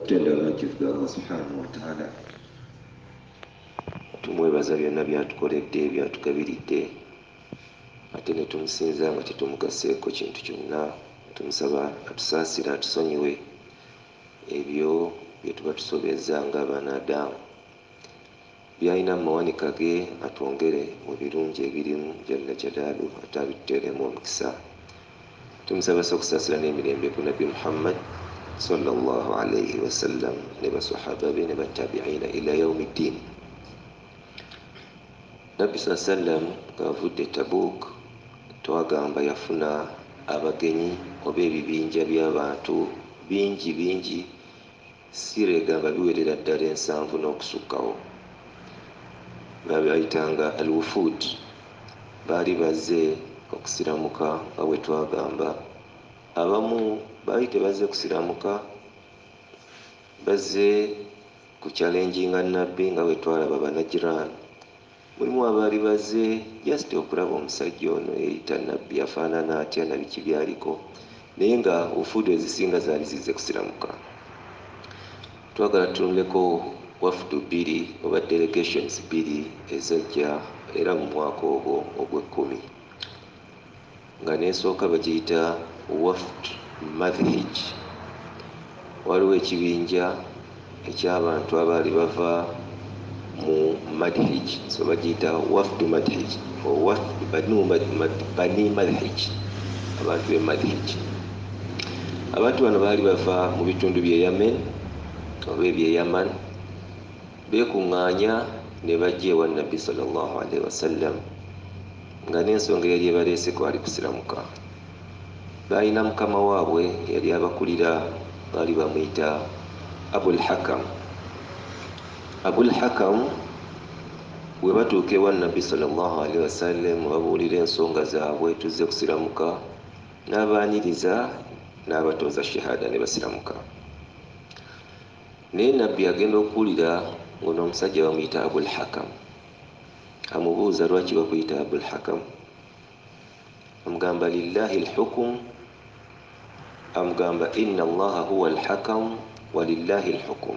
tenda abajuvu Allah subhanahu wa ta'ala tumwebaza byonna byatukoledde byatugabiridde ate ne tumusinza nga tetumugaseeko kintu kyonna tumusaba atusaasira atusonyiwe ebyo bye tuba tusobeza nga abanadamu byalina mu mawanika ge atwongere mu birungi ebirimu jalla jalaalu ate abituteeremu omukisa tumusaba okusaasira n'emirembe ku nabbi Muhammad sallallahu alayhi wasallam ne basahaba be ne batabiina ila yaumi ddin. Nabbi sallam ng'avudde Tabuk twagamba yafuna abagenyi oba ebibinja by'abantu bingi siregamba biwerera ddala 7 n'okusukkawo babayitanga al-wufud baali bazze okusiramuka nga bwe twagamba abamu baali tebazze kusiramuka bazze ku challenginga nabbi nga bwe twalaba Banajran mulimu abaali bazze just okulaba omusajja ono eyita nabbi afaanana atya na biki byaliko naye nga ufudu ezisinga zaali zizze kusiramuka. Twagala tutunuleko wafudu 2 oba delegations 2 ezajja era mu mwaka ogwo ogw'10 nga nesooka bagiyita wafd madhij. Waliwo ekibinja eky'abantu abaali bava mu madhij so bagiyita wafd madhij o wafd bani madhij abantu be madhij. Abantu bano baali bava mu bitundu bye Yemen oba ebye Yaman beekuŋŋaanya ne bajja ewa nabbi sallallahu alaihi wasallam nga n'ensonga yali ebaleese kwali kusiramuka. Baalina mukama waabwe yali abakulira baali bamuyita Abul Hakam. Abul Hakam bwe batuuka ewa nabbi sallallahu alaihi wasallam babuulira ensonga zaabwe tuzze kusiramuka n'abaaniriza n'abatuuza shahada ne basiramuka. Naye nabbi agenda okuwulira ngono omusajja bamuyita Abul Hakam amubuuza lwaki bakuyita Abul Hakam amugamba lillahi alhukum amugamba inna allaha huwa alhakam wa lillahi alhukum.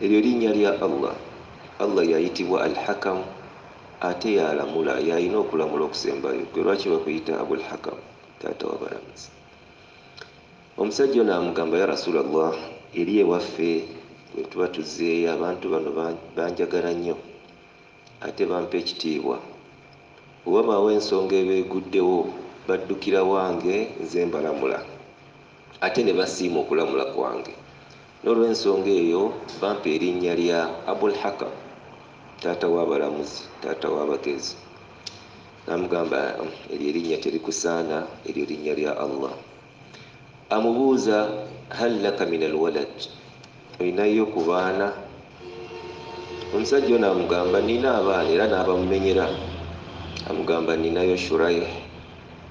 Eryo linnya lya Allah yayitibwa alhakam ate yalamula yalina okulamula okusembayo gwe lwaki bakuyita Abul Hakam taata w'abalamuzi. Omusajja ono amugamba ya Rasulallah eri ewaffe bwe tuba tuzzeeyo abantu bano banjagala nnyo ate bampa ekitiibwa oba bawa ensonga ebeeguddewo baddukira wange nze mbalamula ate ne basiima okulamula kwange n'olw'ensonga eyo bampa erinnya lya Abul Hakam taata w'abalamuzi taata w'abagezi. Namugamba eryo erinnya terikusaana eryo linnya lya Allah. Amubuuza hal laka min alwalad olinayo ku baana? Omusajja ono amugamba nina abaana era n'abamumenyera. Amugamba ninayo Shuraih,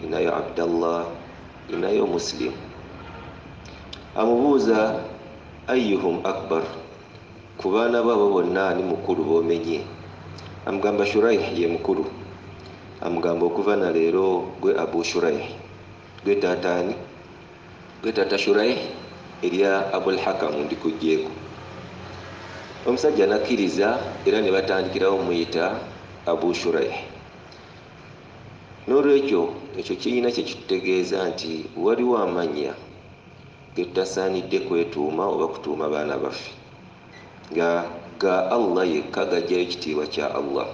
ninayo Abdallah, ninayo Muslim. Amubuuza ayyuhum akbar ku baana babo bonna ani mukulu b'omenye? Amugamba Shuraih ye mukulu. Amugamba okuva na leero gwe Abu Shuraih gwe taataani? Gwe taata Shuraih erya Abul Hakam ndikugjeeko. Omusajja nakkiriza era ne batandikirawo muyita Abu Shuraih. N'olwekyo ekyo kirina kye kitutegeeza nti waliwo amannya ge tutasaanidde kwetuuma oba kutuuma baana baffe nga ga Allah yekka gajjayo ekitiibwa kya Allah,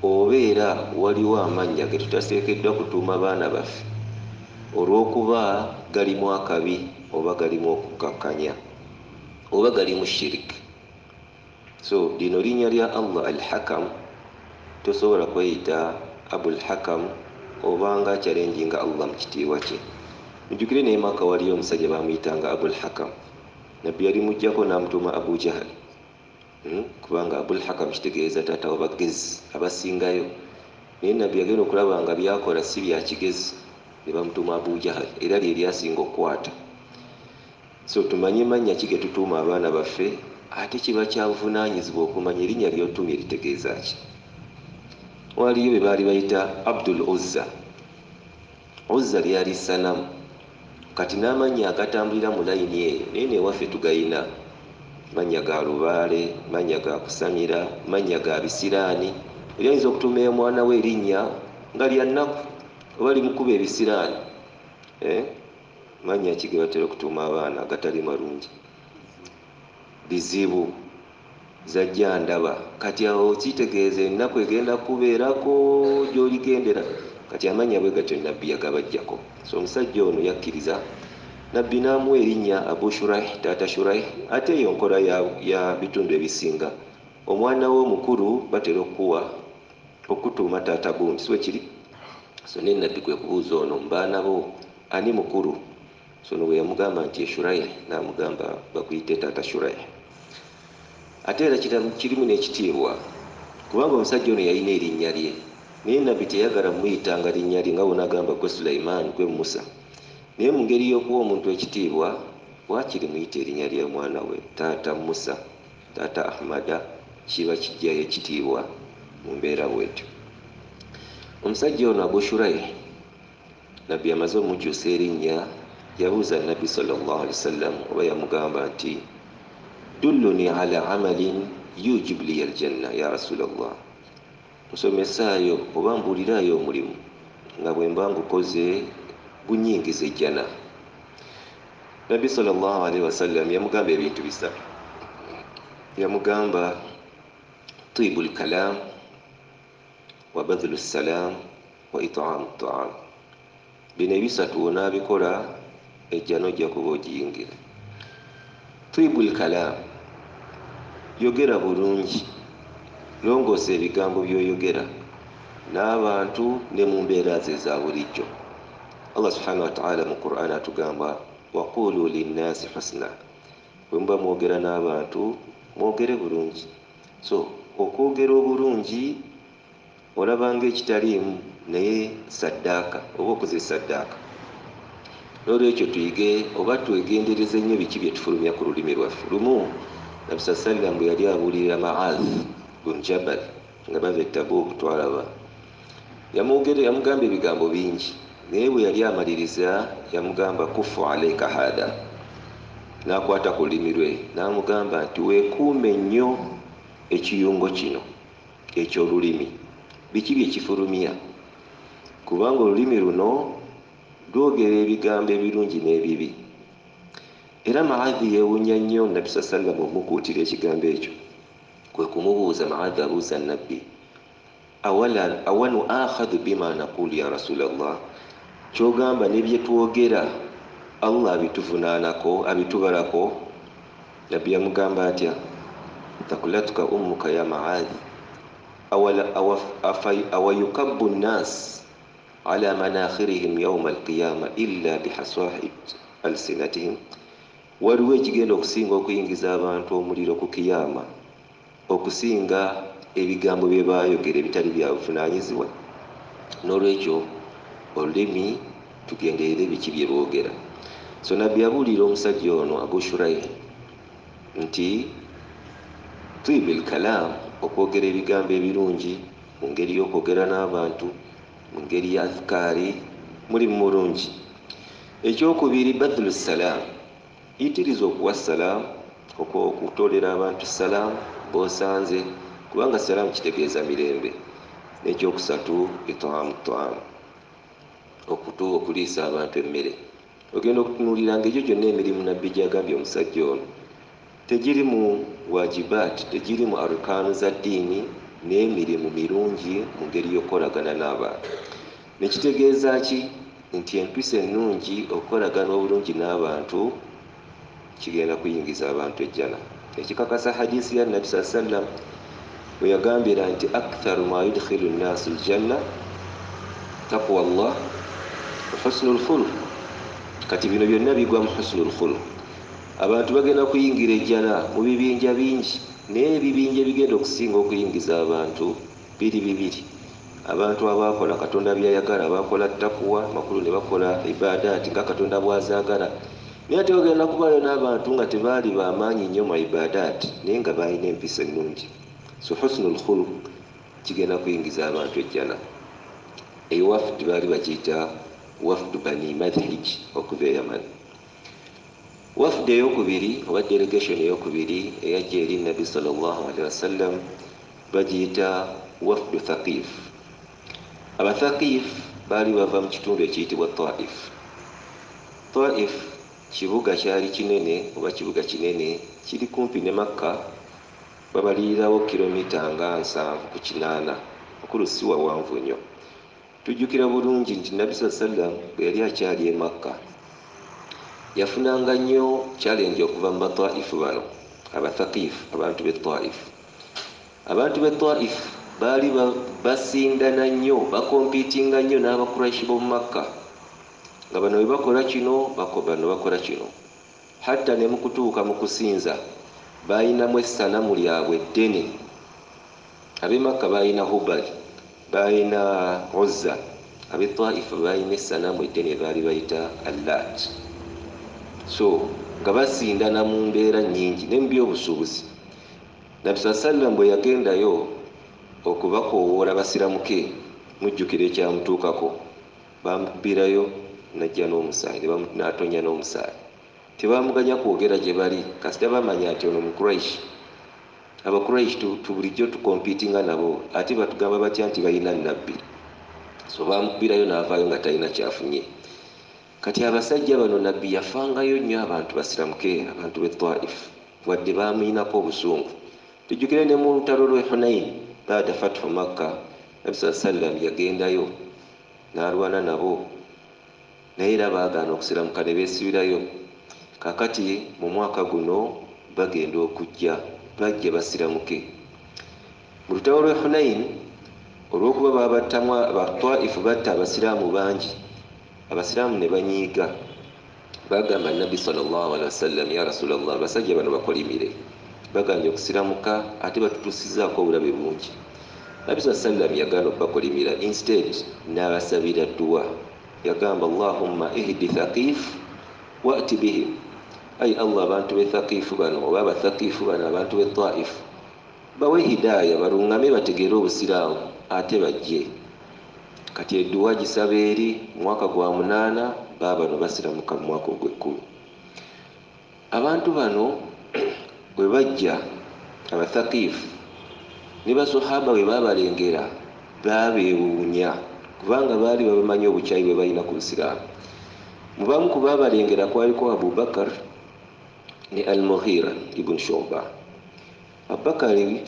oba era waliwo amannya ge tutaseekeddwa kutuuma baana baffe olw'okuba galimu akabi oba galimu okukakkanya oba galimu shiriki. So lino linnya lya Allah al-Hakam tosobola kweyita Abul Hakam obanga kyalenjinga Allah mu kitiibwa kye. Mujjukire naye Maka waliyo omusajja bamuyitanga Abul Hakam, nabbi yali mujjako n'amutuuma Abu Jahal kubanga Abul Hakam kitegeeza taata w'abagezi abasingayo. Naye nabbi yagenda okulaba nga byakola si bya kigezi ne bamutuuma Abu Jahal era lye lyasinga okukwata. So tumanye mannya ki ge tutuuma abaana baffe ate kiba kyavunaanyizibwa okumanya erinnya ly'otumye litegeeza ki. Waliyo be baali bayita Abdul Uzza. Uzza lyali sanamu kati n'amannya agatambulira mu layini eyo naye newaffe tugayina. Mannya ga lubaale, mannya ga kusamira, mannya ga bisiraani. Oli ayinza okutuuma omwana we erinnya nga lya nnaku oba limukuba ebisiraani. Mannya ki ge batera okutuuma abaana agatali malungi? Bizibu, zajja ndaba. Kati awo kitegeeza ennaku egenda kubeerako gy'oligendera. Kati amannya bwe gatyo nabbi yagabajjako. So omusajja ono yakkiriza, nabbi n'amuwa erinnya Abu Shuraih, taata Shuraih. Ate eyo nkola ya bitundu ebisinga. Omwana we omukulu batera okutuuma taata gundi, si bwe kiri? So ne nabbi kwe kubuuza ono mu baana bo ani mukulu? So no bwe yamugamba nti Shuraih, n'amugamba bakuyite taata Shuraih. Ate era kirimu n'ekitiibwa kubanga omusajja ono yalina erinnya lye, naye nabbi teyagala muyitanga linnya lye nga bw'onagamba gwe Sulaiman, gwe Musa. Naye mu ngeri y'okuwa omuntu ekitiibwa, waakiri muyita erinnya lya mwana we, taata Musa, taata Ahmada, kiba kijjayo ekitiibwa mu mbeera bwetyo. Omusajja ono Abu Shuraih, nabbi amaze omukyusa erinnya, yabuuza nabbi sallallahu alaihi wasallam oba yamugamba nti dulluni ala amalin yujibu liya aljanna ya Rasulallah, nsomesaayo oba mbuuliraayo omulimu nga bwe mba ngukoze gunyingiza ejjana. Nabbi sallallahu alaihi wasallam yamugamba ebintu bisatu. Yamugamba tibul kalam wa badhlu salam wa it'amu ta'am. Bino ebisatu onaabikola ejjana ojja kuba ogiyingira. Tibul kalam, yogera bulungi, longoosa ebigambo by'oyogera n'abantu ne mu mbeera ze za bulijjo. Allah subhanahu wa ta'ala mu Qur'an atugamba waqulu linnaasi husna, bwe muba mwogera n'abantu mwogere bulungi. So okwogera obulungi olabanga ekitaliimu naye saddaaka oba okoze saddaaka. N'olwekyo tuyige oba twegendereze nnyo biki bye tufulumya ku lulimi lwaffe. Lumu Nabbi sallallahu alaihi wasallam bwe yali abuulirira Mu'adh bin Jabal nga bava e Tabuk, twalaba yamugamba ebigambo bingi, naye bwe yali amaliriza yamugamba kufu alaika hada, n'akwata ku lulimi lwe n'amugamba nti weekuume nnyo ekiyungo kino eky'olulimi. Biki bye kifulumya? Kubanga olulimi luno lwogera ebigambo ebirungi n'ebibi. Era Mu'adh yeewuunya nnyo Nabbi sallallahu alaihi wasallam omukuutira ekigambo ekyo. Kwe kumubuuza Mu'adh abuuza nabbi, awanu akhadhu bima naqulu ya Rasulallah, kyogamba ne bye twogera Allah abituvunaanako, abitubalako? Nabbi yamugamba atya? Takulatuka ummuka ya Mu'adh awayukabbu nnas ala manakhirihim yawma alqiyama illa bihasahid alsinatihim. Waliwo ekigenda okusinga okuyingiza abantu omuliro ku kiyama okusinga ebigambo bye baayogera ebitali bya buvunaanyizibwa. N'olwekyo olulimi tugenderere biki bye lwogera. So nabbi abuulira omusajja ono Abu Shuraih nti tibil kalam, okwogera ebigambo ebirungi mu ngeri y'okwogera n'abantu, mu ngeri ya adhkaari, mulimu mulungi. Ekyokubiri badhlu salam, yitiriza okuwa salaamu, okutoolera abantu salaamu b'osanze, kubanga salaamu kitegeeza mirembe. N'ekyokusatu it'amu ta'am, okuliisa abantu emmere. Ogenda okutunuuliranga egyo gyonna emirimu nabbi gy'agambye omusajja ono tegiri mu wajibaati, tegiri mu arkaanu za ddiini, n'emirimu mirungi mu ngeri y'okukolagana n'abantu. Nekitegeeza ki? Nti empisa ennungi, okukolagana obulungi n'abantu kigenda kuyingiza abantu ejjana. Ekikakasa hadiisi ya Nabbi sallallahu alaihi wasallam bwe yagambira nti aktharu ma yudkhilu nnaasu aljanna taqwa Allah wa husnul khuluq. Kati bino byonna bigwa mu husnul khuluq. Abantu bagenda kuyingira ejjana mu bibinja bingi, naye ebibinja ebigenda okusinga okuyingiza abantu biri bibiri. Abantu abakola Katonda byayagala, abakola takwa makulu ne bakola ibadaati nga Katonda bw'azaagala. Naye ate ogenda kubayo n'abantu nga tebaali b'amaanyi nnyo mu ibadaati naye nga balina empisa ennungi. So husnul khuluq kigenda kuyingiza abantu ejjana. Ewaffe tebaali bakiyita wafdu bani madhij okuva e Yaman. Wafdu eyokubiri oba delegation eyokubiri eyajja eri Nabi sallallahu alaihi wasallam bagiyita wafdu Thaqif. Abathaqif baali bava mu kitundu ekiyitibwa Taif. Taif kibuga kyali kinene oba kibuga kinene kiri kumpi ne Makka, babalirirawo kilomita nga 7 ku 8 okulusi wawanvu nnyo. Tujjukira bulungi nti Nabi sallallahu alaihi wasallam bwe yali akyali e Makka yafunanga nnyo challenge okuva mu Bataifu bano Abathaqif, abantu b'e Taif. Abantu b'e Taif baali basindana nnyo, bakompitinga nnyo n'Abakuraishi b'omu Makka nga bano bwe bakola kino bano bakola kino. Hatta ne mu kutuuka mu kusinza bayinamu essanamu lyabwe eddene. Ab'e Makka bayina Hubal, bayina Uzza, ab'e Taif bayina essanamu eddene baali bayita Allat. So nga basindana mu mbeera nnyingi ne mu by'obusuubuzi. Nabi sallallahu alaihi wasallam bwe yagendayo okubakoowoola basiramuke, mujjukira ekyamutuukako, bamubbirayo najja n'omusaayi, n'atonya n'omusaayi. Tebamuganya kwogera gye bali kasita bamanya nti ono Mukuraishi. Abakuraishi bulijjo tukompitinga nabo ate batugamba batya nti balina nabbi. So bamubbirayo n'avaayo nga talina kyafunye. Kati abasajja bano nabbi yafangayo nnyo abantu basiramuke, abantu b'e Taif, wadde bamuyinako obusungu. Tujjukire ne mu lutalo lw'e Hunain baada fathu Makka, Nabi sallallahu alaihi wasallam yagendayo n'alwana nabo naye era baagaana okusiramuka ne beesibirayo. Kakati mu mwaka guno bagenda okujja bajja basiramuke. Mu lutalo lw'e Hunain olw'okuba babattamu Abataifu batta abasiraamu bangi, abasiraamu ne banyiiga, bagamba Nabi sallallahu alaihi wasallam, ya Rasulallah, abasajja bano bakolimire, bagambye okusiramuka ate batutuusizaako obulabe bungi. Nabi sallallahu alaihi wasallam yagaana okubakolimira, instead n'abasabira dduwa. Yagamba Allahumma ihdi Thaqif wa'ti bihim, ay Allah, abantu b'e Thaqifu bano oba Abathaqifu bano, abantu b'e Taif, bawe hidaaya balungame bategeere obusiraamu ate bajje. Kati edduwa gisaba eri mwaka gwa 8 baabano basiramuka mu mwaka ogw'e10. Abantu bano bwe bajja Abathaqifu ne basahaba bwe babalengera babeewuunya kubanga baali babamanyi obukyayi bwe balina ku busiraamu. Mu bamu ku babalengera kwaliko Abu Bakar ne Al-Mughira ibn Shu'ba. Abubakari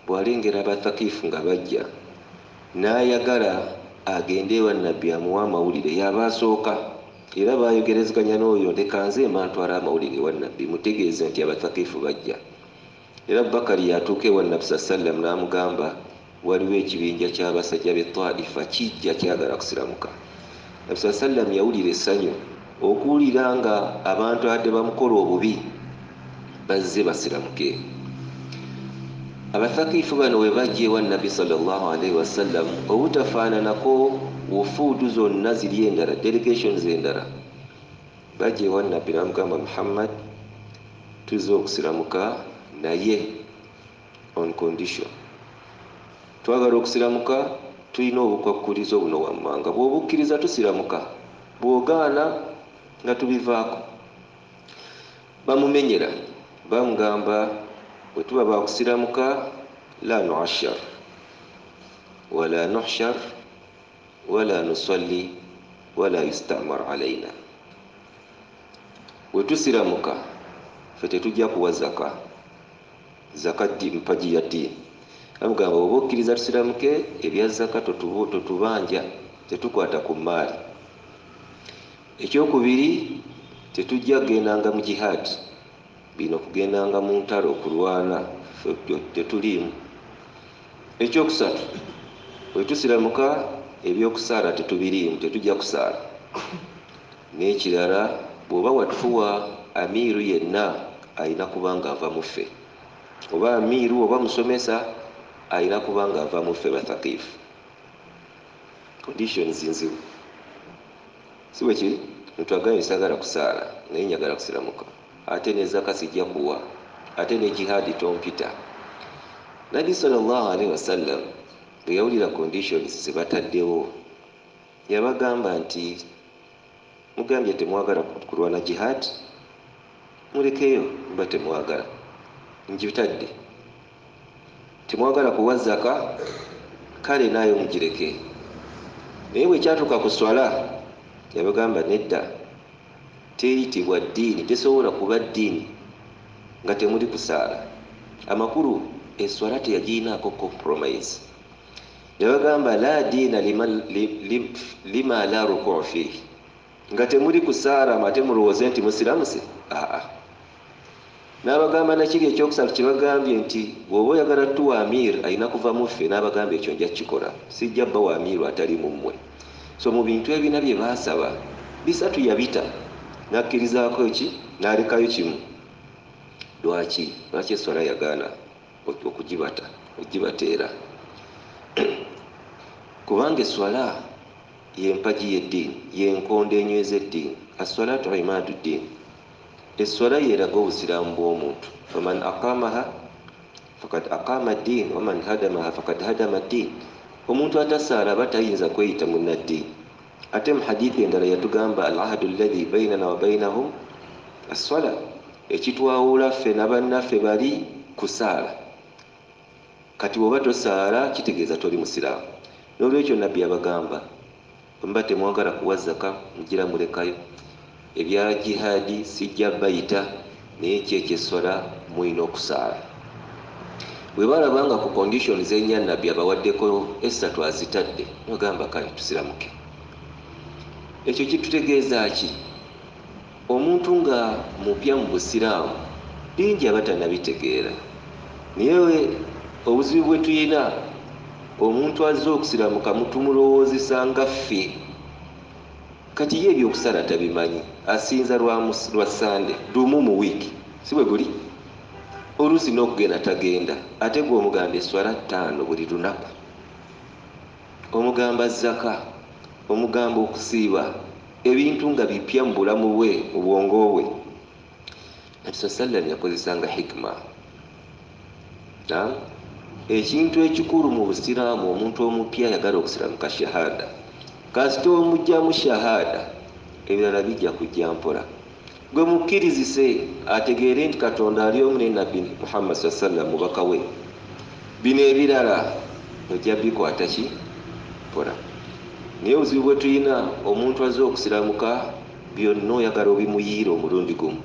bw'alengera Abathaqifu nga bajja n'ayagala agende ewa Nabbi amuwa amawulire, yabasooka era bayogerezeganya n'oyo, ndeka nze mantwala amawulire ewa Nabbi mutegeeze nti Abathaqifu bajja. Era Abubakari yatuuka ewa Nabbi sallallahu alaihi wasallam n'amugamba waliwo ekibinja ky'abasajja b'e Taifa kijja kyagala kusiramuka. Nabbi sallallahu alaihi wasallam yawulira essanyu okuwulira nga abantu adde bamukola obubi bazze basiramuke. Abathaqifu bano bwe bajja ewa Nabbi sallallahu alaihi wasallam, obutafaananako wufuudu zonna ziri endala, delegations endala, bajja ewa Nabbi n'amugamba Muhammad, tuzze okusiramuka naye on condition. Twagala okusiramuka tulina obukwakkulizo buno wammanga, bw'obukkiriza tusiramuka, bw'ogaana nga tubivaako. Bamumenyera, bamugamba bwe tuba bakusiramuka la nu'ashar wala nuhshar wala nusalli wala yustamar alaina. Bwe tusiramuka ffe tetujja kuwa zaka mpaji ya ddiini. Amugamba oba okkiriza tusiramuke, ebya zaka totubanja, tetukwata ku maali. Ekyokubiri, tetujja kugendanga mu jihad, bino kugendanga mu ntalo okulwana, tetuliimu. Ekyokusatu, bwe tusiramuka ebyokusaala tetubiriimu, tetujja kusaala. N'ekirala, bw'oba watufuwa amiiru yenna alina kubanga ava mu ffe, oba amiiru oba musomesa alina kubanga ava mu ffe Bathaqifu. Conditions nzibu, si bwe kiri? Ntwagambye sagala kusaala naye njagala kusiramuka, ate ne zaka sijja kuwa, ate ne jihadi tompita. Nabi sallallahu alaihi wasallam bwe yawulira conditions ze bataddewo, yabagamba nti mugambye temwagala kulwana jihad mulekeyo mba temwagala njitadde temwagala kuwa zaka kale nayo mugireke naye bwe kyatuuka ku swala yabagamba nedda teyitibwa ddiini tesobola kuba ddiini nga temuli kusaala amakulu eswala teyagirinaako compromise yabagamba la diina lima la rukuu fihi nga temuli kusaala mate mulowooze nti musiramuse n'abagamba nakiri ekyokusatu kyebagambye nti bw'oba oyagala tuwa amir alina kuva muffe n'abagamba ekyo nja kikola sijja bba wa amiru atali mu mmwe so mu bintu ebina bye baasaba bisatu yabita nakkirizaako ki n'alekayo kimu lwaki eswala yagaana okugibateera kubanga eswala yempaji y'eddiini yenkondo enyweza eddiini aswalatu imaadu ddiini eswala yeraga obusiraamu bw'omuntu faman aqamaha fakad aqama ddiin waman hadamaha fakad hadama ddiin omuntu atasaala aba tayinza kweyita munnaddiini ate mu hadithi endala yatugamba alahadu alladhi bainana wa bainahum aswala ekitwawula ffe nabannaffe bali kusaala kati bw'oba tosaala kitegeeza toli musiraamu n'olwekyo nabbi abagamba mba temwagala kuwa zaka mugira mulekayo ebya jihadi sijja bayita naye kyekyesola mulina okusaala bwe balabanga ku condition z'ennya nabbi abawaddeko esatu azitadde bagamba kale tusiramuke ekyo kitutegeeza ki omuntu nga mupya mu busiraamu bingi abatanabitegeera naye obuzibu bwe tuyina omuntu azze okusiramuka mutumulowoozesa nga ffe kati ye ebyokusala tabimanyi asinza lwa sande lumu mu wiiki si bwe guli oluusi n'okugenda tagenda ate gwe omugamba eswala 5 buli lunaku omugamba zaka omugamba okusiiba ebintu nga bipya mu bulamu bwe mu bwongo bwe nabi sallam yakozesanga hikima ekintu ekikulu mu busiraamu omuntu omupya ayagala okusiramuka shahada kasita omugyamu shahada ebirala bijja kujja mpola gwe mukkirizise ategeere nti katonda ali omu ne nabbi muhammad sallam mubaka we bino ebirala ojja bikwata ki mpola naye obuzibu bwe tulina omuntu azze okusiramuka byonna oyagala obimuyiira omulundi gumu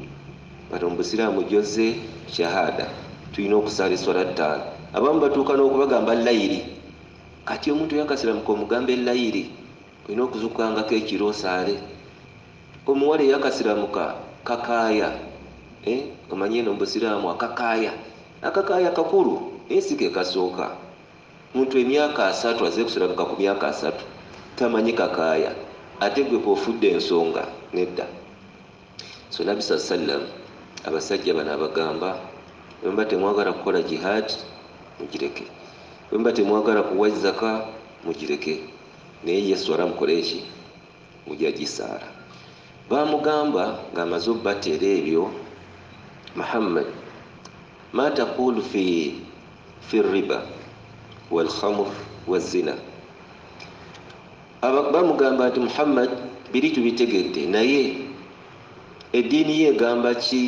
kati mu busiraamu jyoze shahada tulina okusaala eswala 5 abamu batuuka n'okubagamba layiri kati omuntu yakasiramuka omugamba elayiri olina okuzukangako ekiro osaale omuwala yakasiramuka kakaaya omanye eno mubusiraamu akakaaya kakulu naye si ke kasooka muntu emyaka 3 azze kusiramuka ku myaka 3 tamanyi kakaaya ate gwe kofudde ensonga nedda so nabbi sallam abasajja bano abagamba bwemba temwagala kukola jihad mugireke bwemba temwagala kuwa zaka mugireke naye yeswala mukole eki mujja gisaala bamugamba ng'amaze obbateera ebyo muhammad ma taqulu fi riba walkhamr wazina bamugamba nti muhammad biri tubitegedde naye eddiini ye egamba ki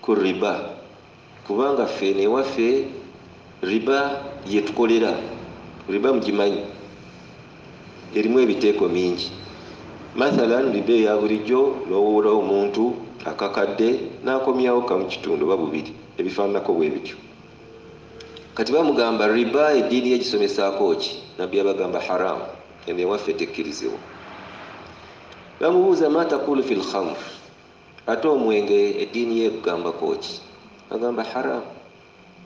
ku riba kubanga ffe newaffe riba yetukolera riba mugimanyi erimu ebiteeko mingi mathalan riba eya bulijjo n'owola omuntu akakadde n'akomyawo kamu kitundu ba bubiri ebifaananako bwe bityo kati bamugamba riba eddiini yegisomesaako ki nabbi abagamba haramu enewaffe tekkirizibwa bamubuuza ma taqulu fi lkhamr ate omwenge eddiini yekugambako ki agamba haramu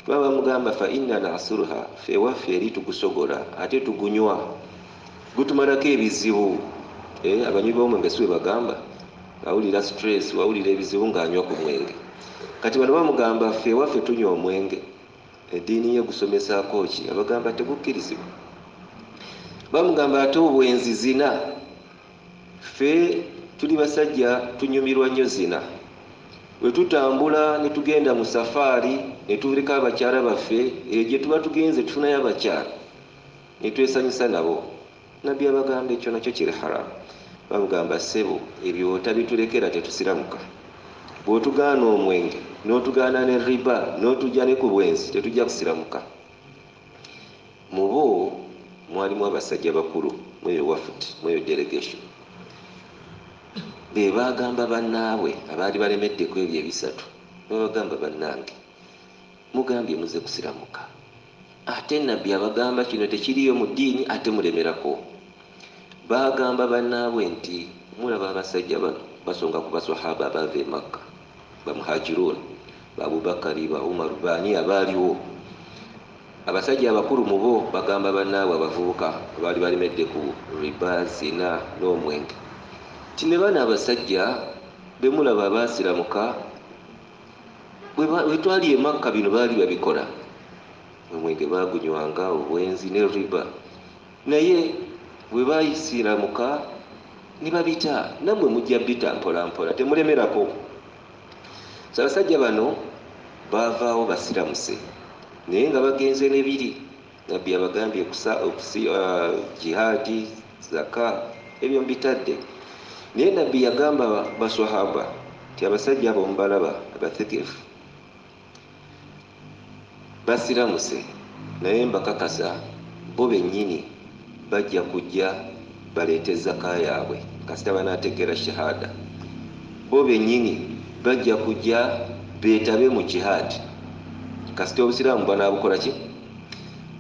baba mugamba fa inna nasuruha ffe ewaffe eri tugusogola ate tugunywa gutumalako ebizibu abanywi b'omwenge si bwe bagamba awulira stress wawulira ebizibu ng'anywa ku mwenge kati bano bamugamba ffe ewaffe tunywa omwenge eddiini ye gusomesaako ki abagamba tegukkirizibwa bamugamba ate obwenzi zina ffe tuli basajja tunyumirwa nnyo zina bwe tutambula ne tugenda mu safaari ne tuleka abakyala baffe eyo gye tuba tugenze tufunayo abakyala ne twesanyusa nabo nabbi abagamba ekyo nakyo kiri haramu bamugamba ssebo ebyo otabitulekera tetusiramuka. Bw'otugaana omwenge n'otugaana ne riba n'otujja ne ku bwenzi tetujja kusiramuka. Mu bo mwalimu abasajja bakulu mweyo wafuti mweyo delegation be bagamba bannaabwe abaali balemeddeko ebyo ebisatu babagamba bannange mugambye muze kusiramuka ate nabbi abagamba kino tekiriyo mu ddiini ate mulemerako. Bagamba bannaabwe nti mulaba abasajja bano basonga ku baswahaba abaava e Makka bamuhajiruun ba Abubakari ba Umaru baani abaaliwo. Abasajja abakulu mu bo bagamba bannaabwe abavubuka abaali balemedde ku riba zina n'omwenge ti ne bano abasajja be mulaba abaasiramuka bwe twali e Makka bino baali babikola. Omwenge bagunywanga obwenzi ne riba naye bwe baayisiramuka ne babita nammwe mujja bita mpolampola temulemerako. So abasajja bano baavaawo basiramuse naye nga bagenze n'ebiri nabbi abagambye jihaadi zaka ebyo mbitadde. Naye nabbi yagamba baswahaba ti abasajja abo mubalaba abategefu basiramuse naye mbakakasa bo bennyini bajja kujja baleete zaka yaabwe kasita banaategeera shahada. Bo bennyini bajja kujja beetabe mu jihaadi kasita obusiraamu banaabukola ki?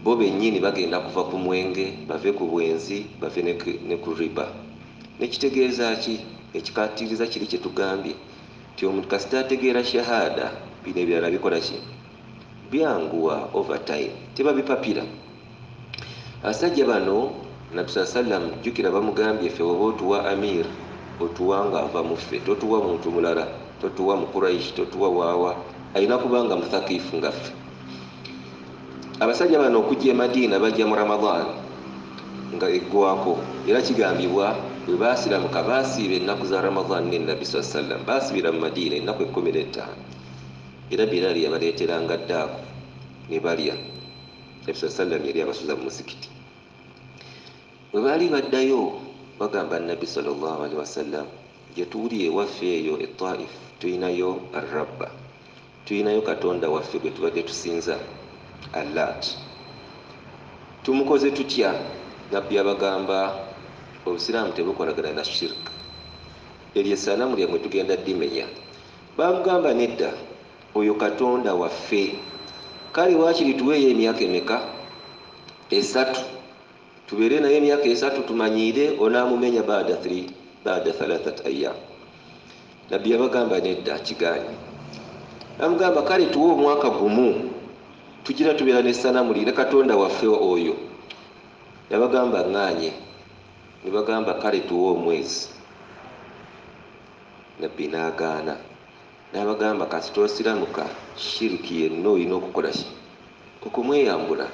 Bo bennyini bagenda kuva ku mwenge bave ku bwenzi bave ne ku riba. Nekitegeeza ki? Ekikatiriza kiri kye tugambye ti omuntu kasita ategeera shahada bino ebirala bikola ki? Byanguwa over time tebabipapira. Abasajja bano Nabbi sallam jjukira bamugambye ffe oba otuwa amir otuwa nga ava mu ffe totuwa muntu mulala totuwa mu Quraish totuwa waawa alina kubanga muthakifu nga ffe. Abasajja bano okujja e Madiina bajja mu Ramadan nga eggwako era kigambibwa bwe baasiramuka baasiiba ennaku za Ramadan ne Nabbi sallam baasibira mu Madiina ennaku 15 era Bilaali yabaleeteranga ddaako ne balya. Nabbi sallam yali abasuza mu musikiti. Bwe baali baddayo bagamba Nabbi sallallahu alaihi wasallam gye tuwuli ewaffe eyo e Taif tulinayo Arrabba, tulinayo katonda waffe gwe tubadde tusinza Allat, tumukoze tutya? Nabbi abagamba obusiraamu tebukolagana na shirk, eryo essanamu lyamwe tugenda ddimenya. Bamugamba nedda, oyo katonda waffe, kale waakiri tuweeyo emyaka emeka? 3 tubeere naye emyaka 3 tumanyiire onaamumenya baada 3 ayyam. Nabbi yabagamba nedda, kigaanyi. Bamugamba kale tuwe omwaka gumu tugira tubeera n'essanamu lye katonda waffe oyo. Yabagamba ŋŋaanye. Ne bagamba kale tuwe omwezi. Nabbi n'agaana n'abagamba kasita osiramuka shiriki yenna olina okukola ki? Okumweyambula.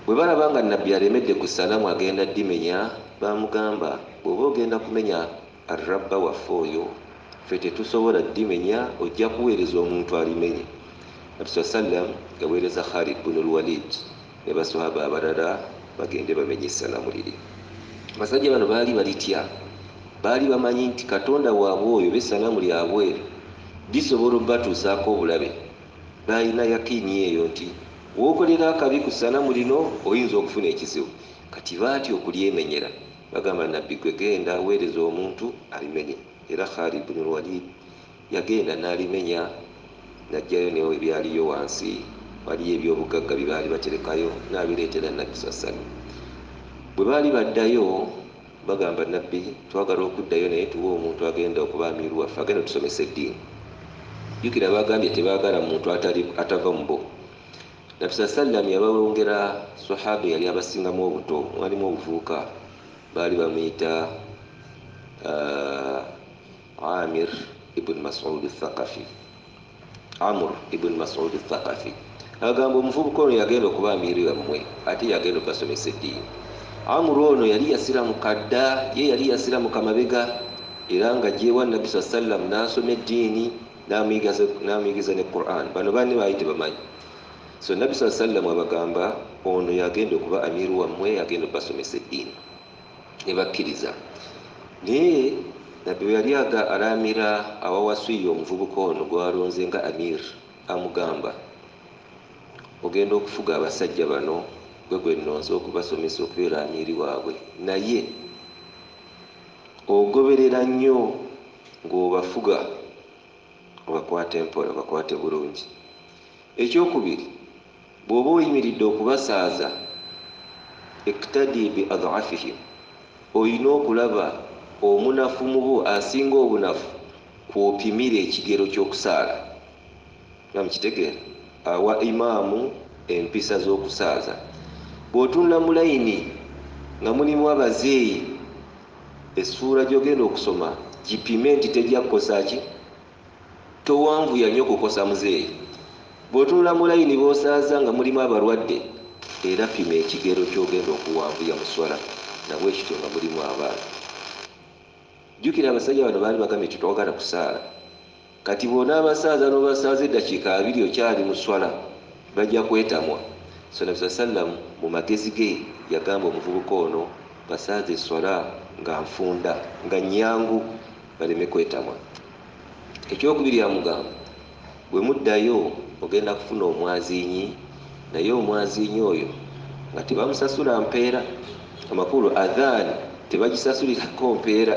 Bwe balaba nga Nabbi alemedde ku ssanamu agenda ddimenya bamugamba bw'oba ogenda kumenya Arrabba waffe oyo ffe tetusobola ddimenya ojja kuweereza omuntu alimenye. Nabbi sallam yaweereza Khalid bin al-Walid ne baswahaba abalala bagende bamenye essanamu liri. Abasajja bano baali balitya, baali bamanyi nti katonda waabwe oyo b'essanamu lyabwe lisobola obbatuusaako obulabe. Baalina yakiini eyo nti wookolera akabi ku ssanamu lino oyinza okufuna ekizibu. Kati baatya okulyemenyera. Bagamba Nabbi gwe genda weereza omuntu alimenye. Era Khalid bin al-Walid yagenda n'alimenya n'ajjayo newo ebyaliyo wansi, waliyo ebyobugagga bye baali baterekayo n'abireetera Nabbi sallam. Bwe baali baddayo bagamba Nabbi twagala okuddayo naye tuwe omuntu agenda okuba amiru waffe agenda tusomesa eddiini. Jjukira bagambye tebaagala muntu atava mu bo. Nabbi sallam yabawongera sahaba yali abasingamu obuto, mwalimu obuvubuka baali bamuyita Amir ibn Mas'ud al-Thaqafi. Amr ibn Mas'ud al-Thaqafi agamba omuvubuka ono yagenda okuba amiru wammwe ate yagenda okubasomesa eddiini. Amr ono yali yasiramuka dda, ye yali yasiramuka mabega era nga gyewa Nabbi sallam n'asoma eddiini n'amuyigiza ne Qur'an. Bano banne baali tebamanyi. So Nabbi sallam abagamba ono yagenda okuba amiru wammwe, yagenda okubasomesa eddiini. ne bakkiriza. Naye nabbi yali alamira awawasuiya omuvubuka ono gwalonze nga amir, amugamba ogenda okufuga abasajja bano gwe nnonze okubasomesa okubeera amiri waabwe, naye ogoberera nnyo ng'obafuga obakwate mpola, bakwate bulungi. Ekyokubiri, bw'oba oyimiridde okubasaaza, iktadi bi adhafihim, olina okulaba omunafu mu bo asinga obunafu kw'opimira ekigero ky'okusaala. Namukitegeera, awa imaamu empisa z'okusaaza. Bw'otunula mu layini nga mulimu abazeeyi, essuula gy'ogenda okusoma gipime nti tejja kukosa ki, towanvuya nnyo kukosa muzeeyi. Bw'otunula mu layini b'osaaza nga mulimu abalwadde, era pima ekigero ky'ogenda okuwanvuya mu swala, nabwe ekityo nga mulimu abaana. Jjukira abasajja bano baali bagambye tetwagala kusaala. Kati bw'ona abasaaza n'obasaaza eddakiika 2 okyali mu swala, bajja kwetamwa. So Nabi sallam mu magezi ge yagamba omuvubuka ono basaaze eswala nga nfunda, nga nnyangu, baleme kwetamwa. Ekyokubiri yamugamba, bwe muddayo ogenda kufuna omwaziinyi, naye omwaziinyi oyo nga tebamusasula mpeera. Amakulu adhaani tebagisasulirako mpeera.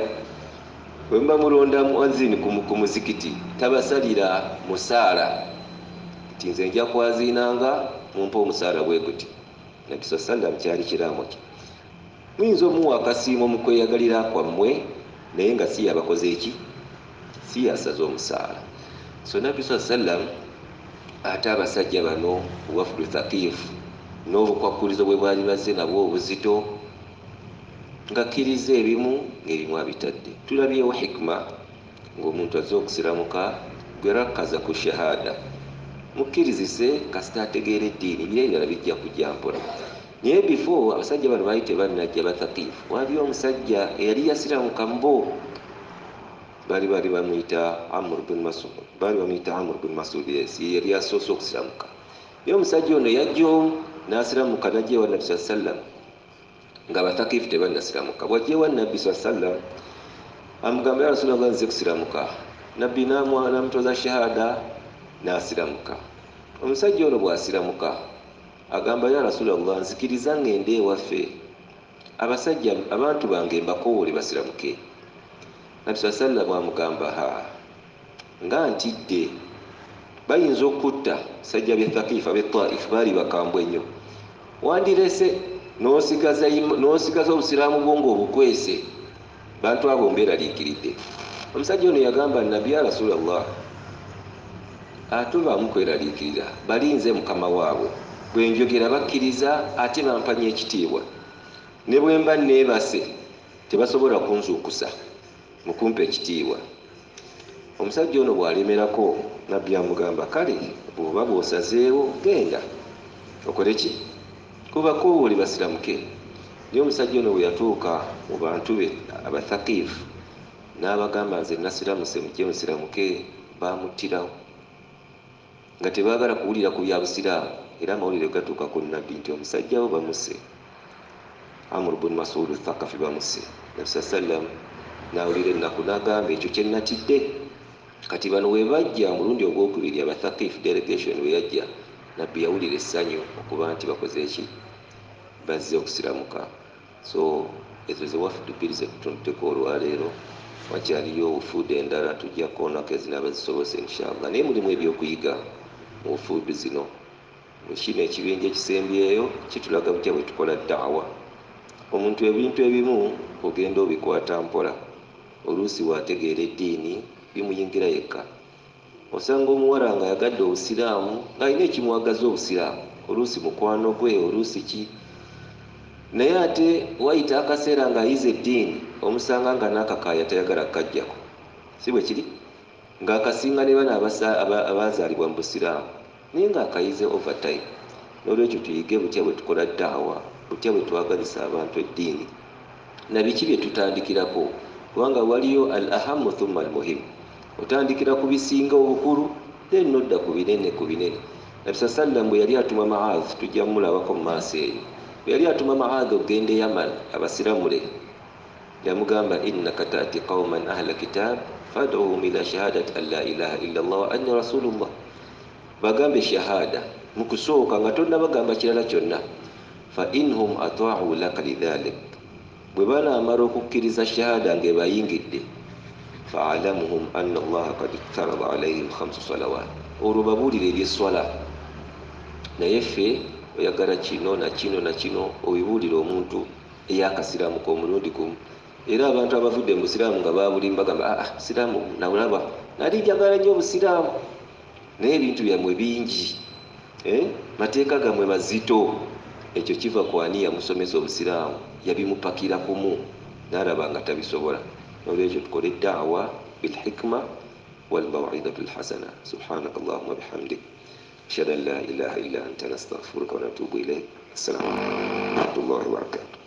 Bwe mba mulonda muazini ku muzikiti tabasalira musaala nti nze nja kwaziinanga mumpa omusaala bwe guti. Nabi sallam kyali kiraamo kye. Muyinza omuwa akasiimo mu kweyagalira kwammwe, naye nga si yabakoze eki, si yasaza omusaala. So Nabi sallam ate abasajja bano wafudu thaqifu n'obukwakkulizo bwe bwali bazze nabwo obuzito, ngakkiriza ebimu ng'ebimu abitadde. Tulabyewo hikma ng'omuntu azze okusiramuka gwe rakkaza ku shahada, mukkirizise kasita ategeera eddiini, biri ebirala bijja kujja mpola. Naye before abasajja bano baali tebannajja bathaqifu, waliyo omusajja eyali yasiramuka mbo, baali bamuyita Amr bin Mas'ud, yali asoose okusiramuka. Naye omusajja ono yajja n'asiramuka n'ajja ewa Nabbi sallam nga bathaqifu tebannasiramuka. Bw'ajja ewa Nabbi sallam amugamba, ya Rasulullah, nze kusiramuka. Nabbi n'amutoza shahada n'asiramuka. Omusajja ono bw'asiramuka agamba, ya Rasulullah, nzikiriza ngende ewaffe, abasajja abantu bange mbakoowole basiramuke. Nabbi sallam amugamba, nga ntidde bayinza okutta sajja b'ethaqifu ab'ettaifu, baali bakambwe nnyo, wandirese n'osigaza obusiraamu bwo ng'obukwese, bantu abo mbeeraliikiridde. Omusajja ono yagamba Nabbi, ya Rasulullah, ate baamu kweraliikirira, balinze mukama waabwe, bwe njogera bakkiriza ate bampanya ekitiibwa, ne bwe mba neebase tebasobola kunzuukusa mu kumpa ekitiibwa. Omusajja ono bw'alemerako, Nabbi amugamba, kale bw'oba bw'osazeewo genda okole ki, kubakoowole basiramuke. Naye omusajja ono bwe yatuuka mu bantu be abathaqifu n'abagamba, nze nasiramuse, mujje musiramuke, baamuttirawo nga tebaagala kuwulira ku bya busiraamu. Era amawulire gatuuka ku Nabbi nti omusajja wo bamuse, Amr bin Mas'ud Thaqafi bamuse. Nabbi sallam n'awulira ennaku n'agamba, ekyo kye nnatidde. Kati bano we bajja omulundi ogwokubiri abathaqifu delegation we yajja, Nabbi yawulira essanyu okuba nti bakoze eki, bazze okusiramuka. So ezo ze wafudu bbiri ze tutunduddeko olwaleero. Wakyaliyo obufuudu endala tujja kuonako ezinaaba zisobose inshallah. Naye mulimu ebyokuyiga mu bufuudu zino. Mu kino ekibinja ekisembyeyo kitulaga butya bwe tukola daawa. Omuntu ebintu ebimu ogenda obikwata mpola, oluusi waategeera eddiini bimuyingira yekka. Osanga omuwala nga yagadde obusiraamu ng'alina ekimwagaza obusiraamu, oluusi mukwano gwe, oluusi ki. Naye ate wayita akaseera ng'ayize eddiini, omusanga nga n'akakaaya tayagala kukaggyako. Si bwe kiri? Ng'akasinga ne bano abaazaalibwa mu busiraamu, naye ng'akayize overtime. N'olwekyo tuyige butya bwe tukola daawa, butya bwe twagazisa abantu eddiini, na biki bye tutandikirako, kubanga waliyo al ahamu thumma al muhimu. Otandikira ku bisinga obukulu, then nodda ku binene ku binene. Nabi sallam bwe yali atuma Muadh, tujja mulabako mu maaso eyo, bwe yali atuma Muadh ogende Yaman abasiramule, yamugamba innaka taati qauman ahla kitab fad'uhum ila shahadati an la ilaha illa allah wa anni rasulullah. Bagambe shahada mukusooka nga tonna bagamba kirala kyonna. Fa inhum ata'u laka lidhalik, bwe banaamala okukkiriza shahada ng'ebayingidde, fa'alamuhum anna allaha qad iftarada alayhim 5 salawat, olwo babuulire ebyeswala. Naye ffe oyagala kino na kino na kino obibuulira omuntu eyakasiraamu k'omulundi gumu. Era abantu abavudde mu busiraamu nga babulimu bagamba siraamu nawulaba nali njagala nnyo obusiraamu, naye ebintu byammwe bingi, mateeka gammwe mazito. Ekyo kiva ku ani yamusomesa obusiraamu, yabimupakira kumu n'alaba nga tabisobola. Nolwekyo tukole da'wa bilhikma walmaw'idatu lhasana. Subhanaka allahumma bihamdik ashhadu an la ilaha illa anta nastaghfiruka wa natubu ilayk. Assalamu alaikum wa rahmatullahi wa barakatuh.